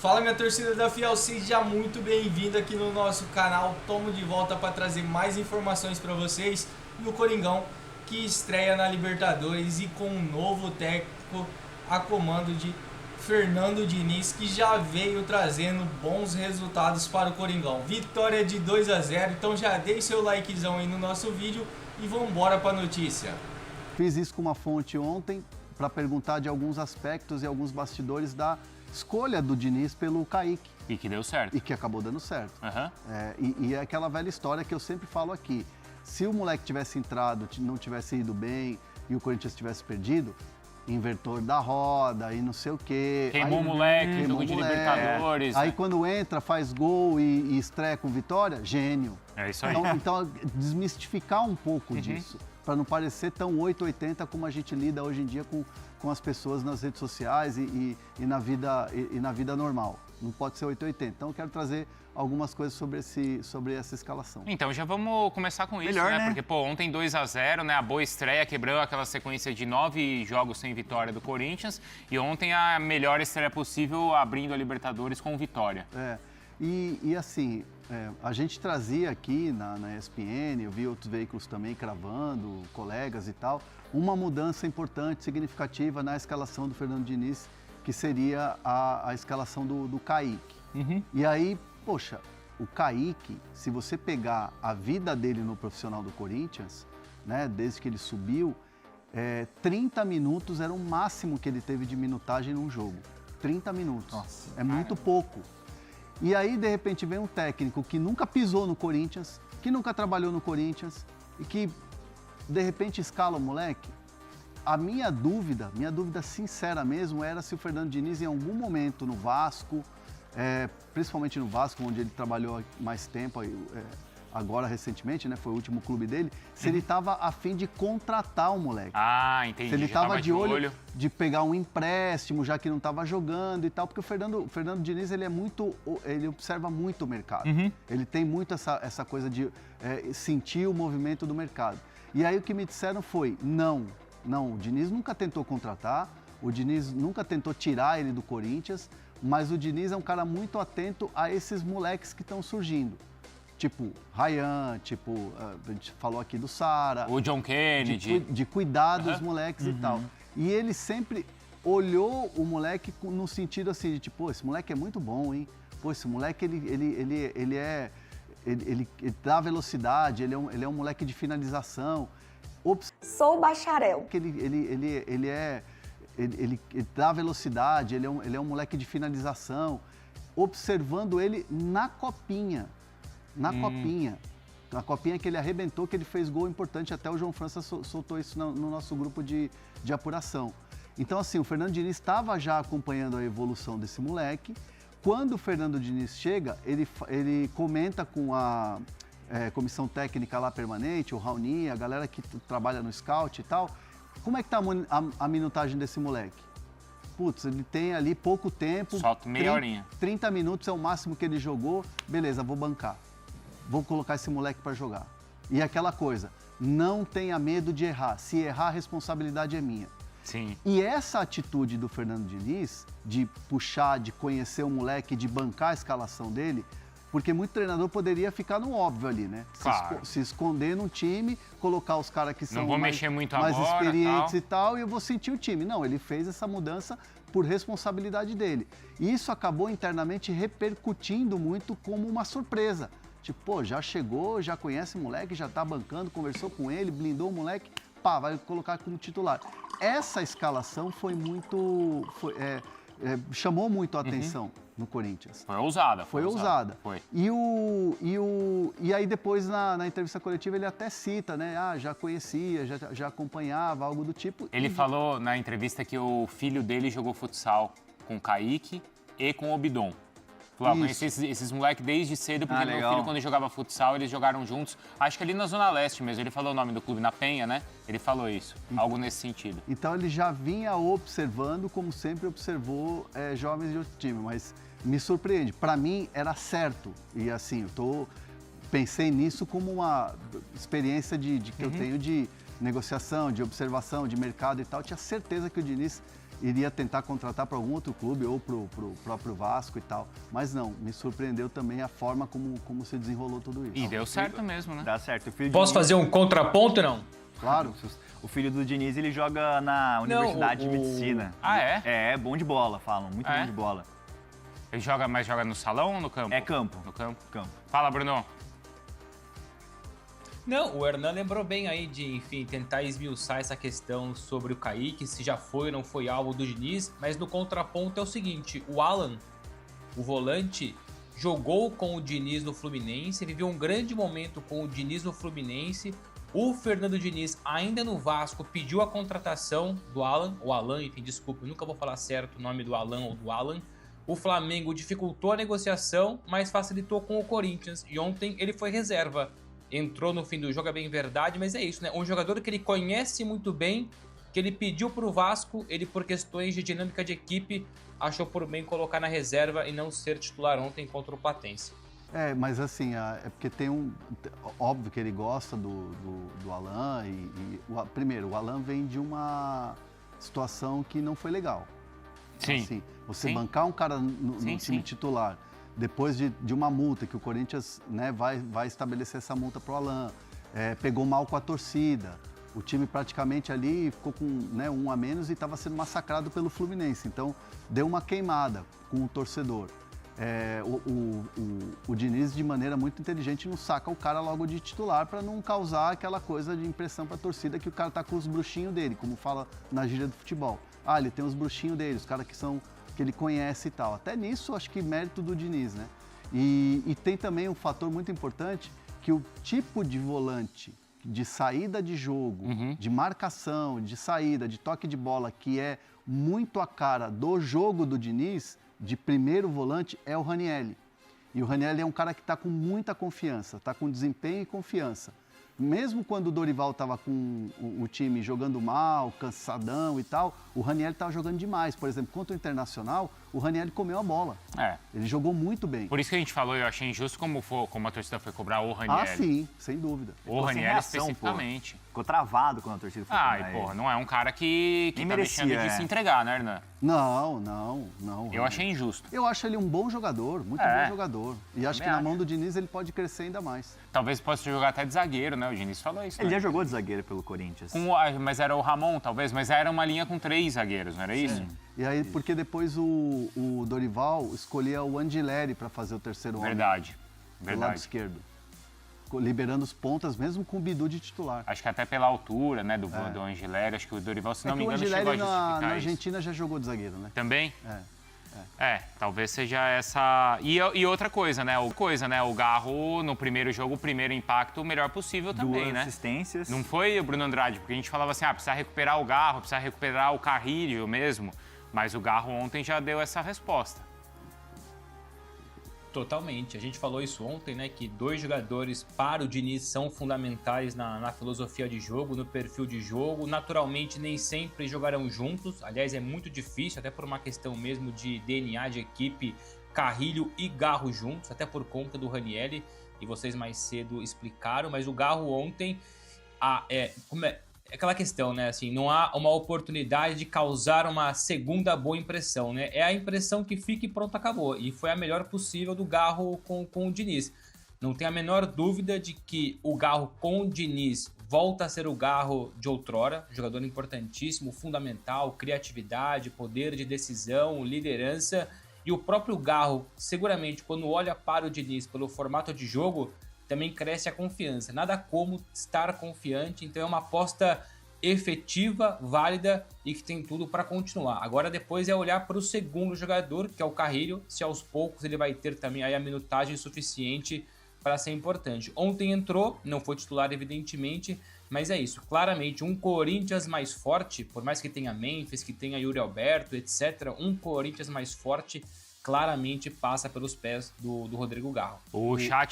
Fala, minha torcida da Fiel, seja muito bem-vindo aqui no nosso canal. Tomo de volta para trazer mais informações para vocês. E o Coringão, que estreia na Libertadores e com um novo técnico a comando de Fernando Diniz, que já veio trazendo bons resultados para o Coringão. Vitória de 2-0, então já deixe seu likezão aí no nosso vídeo e vamos embora para a notícia. Fiz isso com uma fonte ontem para perguntar de alguns aspectos e alguns bastidores da escolha do Diniz pelo Kaique. E que deu certo. E que acabou dando certo. Uhum. E é aquela velha história que eu sempre falo aqui. Se o moleque tivesse entrado, não tivesse ido bem e o Corinthians tivesse perdido, inventor da roda e não sei o quê. Queimou o moleque, jogo de Libertadores. Aí quando entra, faz gol e estreia com vitória, gênio. É isso aí. Então desmistificar um pouco disso, para não parecer tão 880 como a gente lida hoje em dia com as pessoas nas redes sociais e na vida normal. Não pode ser 880. Então eu quero trazer algumas coisas sobre essa escalação. Então já vamos começar com isso, né? Porque, ontem 2-0, né? A boa estreia quebrou aquela sequência de 9 jogos sem vitória do Corinthians. E ontem a melhor estreia possível, abrindo a Libertadores com vitória. E assim, a gente trazia aqui na ESPN, eu vi outros veículos também cravando, colegas e tal, uma mudança importante, significativa na escalação do Fernando Diniz, que seria a escalação do Kaique. E aí, poxa, o Kaique, se você pegar a vida dele no profissional do Corinthians, né, desde que ele subiu, 30 minutos era o máximo que ele teve de minutagem num jogo. 30 minutos. Nossa, muito pouco. E aí, de repente, vem um técnico que nunca pisou no Corinthians, que nunca trabalhou no Corinthians e que, de repente, escala o moleque. A minha dúvida sincera mesmo, era se o Fernando Diniz, em algum momento no Vasco, principalmente no Vasco, onde ele trabalhou mais tempo, agora recentemente, né, foi o último clube dele, se ele estava a fim de contratar o moleque. Ah, entendi. Se ele estava de olho de pegar um empréstimo, já que não estava jogando e tal, porque o Fernando Diniz, ele observa muito o mercado. Ele tem muito essa coisa de sentir o movimento do mercado. E aí o que me disseram foi, não, o Diniz nunca tentou contratar, o Diniz nunca tentou tirar ele do Corinthians, mas o Diniz é um cara muito atento a esses moleques que estão surgindo. Tipo Ryan, a gente falou aqui do Sara. O John Kennedy. De cuidar dos moleques e tal. E ele sempre olhou o moleque no sentido assim, de tipo, esse moleque é muito bom, hein? Pô, esse moleque, ele dá velocidade, ele é um moleque de finalização. Sou bacharel. Ele dá velocidade, ele é um moleque de finalização. Observando ele na copinha. Na copinha que ele arrebentou, que ele fez gol importante, até o João França soltou isso no nosso grupo de apuração. Então, assim, o Fernando Diniz estava já acompanhando a evolução desse moleque. Quando o Fernando Diniz chega, ele comenta com a comissão técnica lá permanente, o Raoni, a galera que trabalha no scout e tal, como é que tá a minutagem desse moleque? Putz, ele tem ali pouco tempo. Solta meia horinha. 30 minutos é o máximo que ele jogou. Beleza, vou bancar. Vou colocar esse moleque para jogar. E aquela coisa, não tenha medo de errar. Se errar, a responsabilidade é minha. Sim. E essa atitude do Fernando Diniz, de puxar, de conhecer o moleque, de bancar a escalação dele, porque muito treinador poderia ficar no óbvio ali, né? Claro. Se esconder num time, colocar os caras que são mais experientes e tal, e eu vou sentir o time. Não, ele fez essa mudança por responsabilidade dele. E isso acabou internamente repercutindo muito como uma surpresa. Tipo, pô, já chegou, já conhece o moleque, já tá bancando, conversou com ele, blindou o moleque, pá, vai colocar como titular. Essa escalação foi muito... chamou muito a atenção no Corinthians. Foi ousada. Foi ousada. Foi. E aí depois na entrevista coletiva ele até cita, né? Ah, já conhecia, já acompanhava, algo do tipo. Ele falou na entrevista que o filho dele jogou futsal com o Kaique e com o Obidon. Falou, conheci esses moleques desde cedo, porque meu filho, quando jogava futsal, eles jogaram juntos. Acho que ali na Zona Leste mesmo. Ele falou o nome do clube, na Penha, né? Ele falou isso, algo nesse sentido. Então ele já vinha observando, como sempre observou, jovens de outro time. Mas me surpreende. Para mim, era certo. E assim, pensei nisso como uma experiência que eu tenho de negociação, de observação, de mercado e tal. Eu tinha certeza que o Diniz iria tentar contratar para algum outro clube ou para o próprio Vasco e tal. Mas não, me surpreendeu também a forma como se desenrolou tudo isso. E deu certo mesmo, né? Dá certo. Posso fazer um contraponto, não? Claro. O filho do Diniz, ele joga na Universidade de Medicina. Ah, é? É bom de bola, falam. Muito bom de bola. Ele joga no salão ou no campo? É campo. No campo? Campo. Fala, Bruno. Não, o Hernan lembrou bem aí de, enfim, tentar esmiuçar essa questão sobre o Kaique, se já foi ou não foi alvo do Diniz, mas no contraponto é o seguinte, o Alan, o volante, jogou com o Diniz no Fluminense, viveu um grande momento com o Diniz no Fluminense, o Fernando Diniz, ainda no Vasco, pediu a contratação do Alan, o Alan, enfim, desculpa, eu nunca vou falar certo o nome do Alan ou do Alan. O Flamengo dificultou a negociação, mas facilitou com o Corinthians, e ontem ele foi reserva. Entrou no fim do jogo, é bem verdade, mas é isso, né? Um jogador que ele conhece muito bem, que ele pediu pro Vasco, ele por questões de dinâmica de equipe, achou por bem colocar na reserva e não ser titular ontem contra o Platense. Mas assim, é porque tem óbvio que ele gosta do Alan primeiro, o Alan vem de uma situação que não foi legal. Sim. Assim, você bancar um cara no time titular, depois de uma multa, que o Corinthians, né, vai estabelecer essa multa para o Alan, pegou mal com a torcida, o time praticamente ali ficou com, né, 1 a menos e estava sendo massacrado pelo Fluminense, então deu uma queimada com o torcedor. O Diniz, de maneira muito inteligente, não saca o cara logo de titular para não causar aquela coisa de impressão para a torcida que o cara tá com os bruxinhos dele, como fala na gíria do futebol. Ele tem os bruxinhos dele, os caras que ele conhece e tal. Até nisso, acho que mérito do Diniz, né? E tem também um fator muito importante, que o tipo de volante de saída de jogo, de marcação, de saída, de toque de bola, que é muito a cara do jogo do Diniz, de primeiro volante, é o Ranielli. E o Ranielli é um cara que está com muita confiança, está com desempenho e confiança. Mesmo quando o Dorival estava com o time jogando mal, cansadão e tal, o Ranielli estava jogando demais. Por exemplo, contra o Internacional, o Ranielli comeu a bola. Ele jogou muito bem. Por isso que a gente falou, eu achei injusto como a torcida foi cobrar o Ranielli. Sim, sem dúvida. O Ranielli especificamente. Ficou travado quando a torcida foi cobrar ele. Não é um cara que tá deixando de se entregar, né, Hernan? Não. Eu achei injusto. Eu acho ele um bom jogador, muito bom jogador. E acho que na mão do Diniz ele pode crescer ainda mais. Talvez possa jogar até de zagueiro, né? O Diniz falou isso. Ele já jogou de zagueiro pelo Corinthians. Mas era o Ramon, talvez, mas era uma linha com 3 zagueiros, não era isso? E aí, porque depois o Dorival escolhia o Angileri para fazer o terceiro homem. Verdade. Do lado esquerdo. Liberando os pontas, mesmo com o Bidu de titular. Acho que até pela altura, né, do Angileri, acho que o Dorival, se não me engano, chegou a justificar na Argentina já jogou de zagueiro, né? Também? Talvez seja essa... E outra coisa, né? O Garro, no primeiro jogo, o primeiro impacto, o melhor possível também, 2 né? assistências. Não foi, Bruno Andrade? Porque a gente falava assim, precisa recuperar o Garro, precisa recuperar o Carrilho mesmo. Mas o Garro ontem já deu essa resposta. Totalmente. A gente falou isso ontem, né? Que 2 jogadores para o Diniz são fundamentais na filosofia de jogo, no perfil de jogo. Naturalmente, nem sempre jogarão juntos. Aliás, é muito difícil, até por uma questão mesmo de DNA de equipe, Carrilho e Garro juntos, até por conta do Ranielli. E vocês mais cedo explicaram. Mas o Garro ontem... aquela questão, né? Assim, não há uma oportunidade de causar uma segunda boa impressão, né? É a impressão que fica e pronto, acabou. E foi a melhor possível do Garro com o Diniz. Não tem a menor dúvida de que o Garro com o Diniz volta a ser o Garro de outrora, jogador importantíssimo, fundamental, criatividade, poder de decisão, liderança. E o próprio Garro, seguramente, quando olha para o Diniz pelo formato de jogo, também cresce a confiança. Nada como estar confiante, então é uma aposta efetiva, válida e que tem tudo para continuar. Agora depois é olhar para o segundo jogador, que é o Carrilho, se aos poucos ele vai ter também aí a minutagem suficiente para ser importante. Ontem entrou, não foi titular evidentemente, mas é isso. Claramente um Corinthians mais forte, por mais que tenha Memphis, que tenha Yuri Alberto, etc. Um Corinthians mais forte claramente passa pelos pés do Rodrigo Garro. O chat